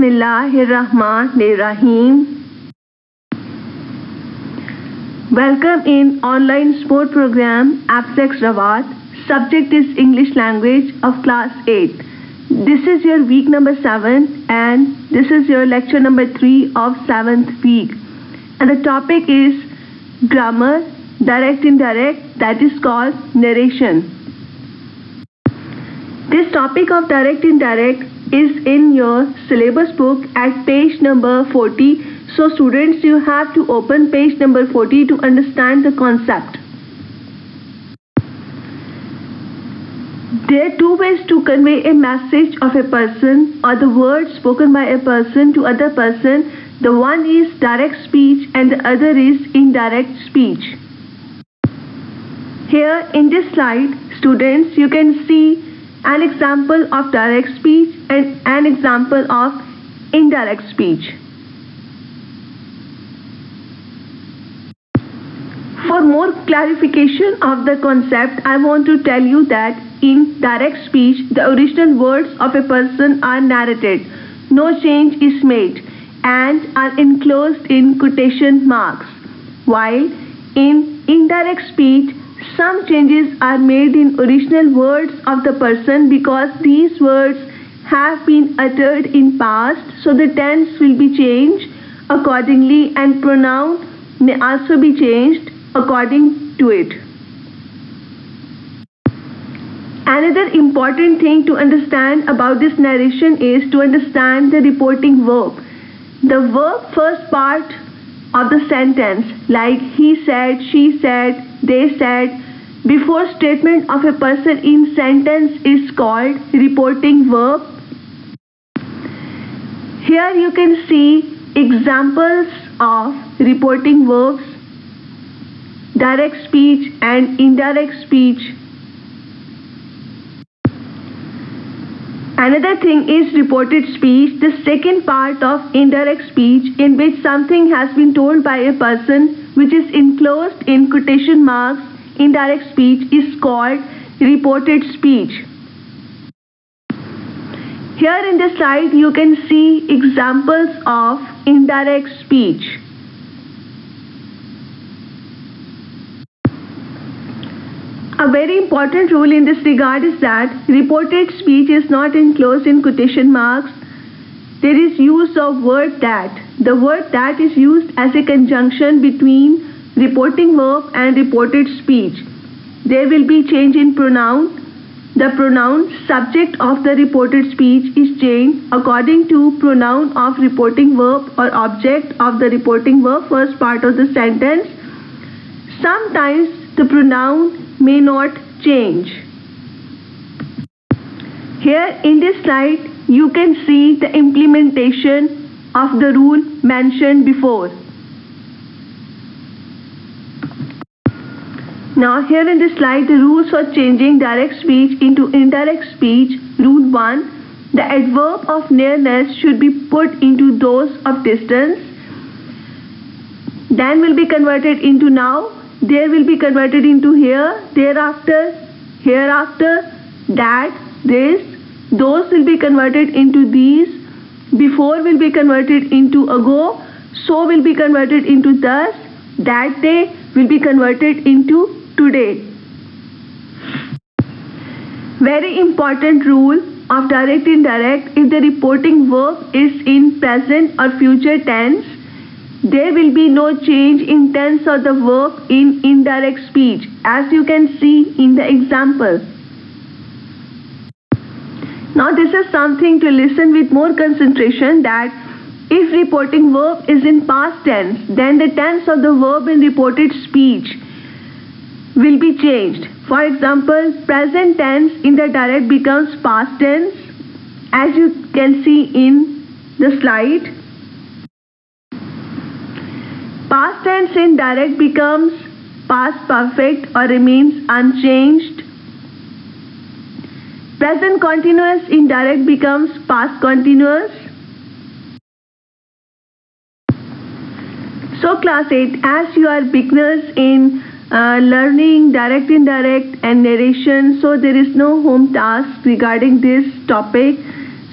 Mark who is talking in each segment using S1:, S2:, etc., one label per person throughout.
S1: Bismillahirrahmanirrahim. Welcome in online sport program Absex Rawat. Subject is English language of class 8. This is your week number 7 and this is your lecture number 3 of 7th week. And the topic is grammar, direct indirect, that is called narration. This topic of direct indirect is in your syllabus book at page number 40. So students, you have to open page number 40 to understand the concept. There are two ways to convey a message of a person or the words spoken by a person to other person. The one is direct speech and the other is indirect speech. Here in this slide, students, you can see an example of direct speech and an example of indirect speech. For more clarification of the concept, I want to tell you that in direct speech, the original words of a person are narrated. No change is made and are enclosed in quotation marks. While in indirect speech, some changes are made in original words of the person because these words have been uttered in past, so the tense will be changed accordingly and pronoun may also be changed according to it. Another important thing to understand about this narration is to understand the reporting verb. The verb first part of the sentence, like he said, she said, they said, before statement of a person in sentence is called reporting verb. Here you can see examples of reporting verbs, direct speech and indirect speech. Another thing is reported speech, the second part of indirect speech in which something has been told by a person which is enclosed in quotation marks. Indirect speech is called reported speech. Here in this slide you can see examples of indirect speech. A very important rule in this regard is that reported speech is not enclosed in quotation marks. There is use of word that. The word that is used as a conjunction between reporting verb and reported speech. There will be change in pronoun. The pronoun subject of the reported speech is changed according to pronoun of reporting verb or object of the reporting verb, first part of the sentence. Sometimes the pronoun may not change. Here in this slide you can see the implementation of the rule mentioned before. Now here in this slide, the rules for changing direct speech into indirect speech. Rule 1. The adverb of nearness should be put into those of distance. Then will be converted into now. There will be converted into here. Thereafter, hereafter, that, this. Those will be converted into these. Before will be converted into ago. So will be converted into thus. That day will be converted into today. Very important rule of direct indirect: if the reporting verb is in present or future tense, there will be no change in tense of the verb in indirect speech, as you can see in the example. Now this is something to listen with more concentration, that if reporting verb is in past tense, then the tense of the verb in reported speech will be changed. For example, present tense in the direct becomes past tense, as you can see in the slide. Past tense in direct becomes past perfect or remains unchanged. Present continuous in direct becomes past continuous. So class 8, as you are beginners in learning direct, indirect and narration, so there is no home task regarding this topic.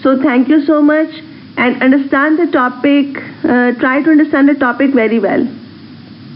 S1: So thank you so much. and understand the topic, try to understand the topic very well.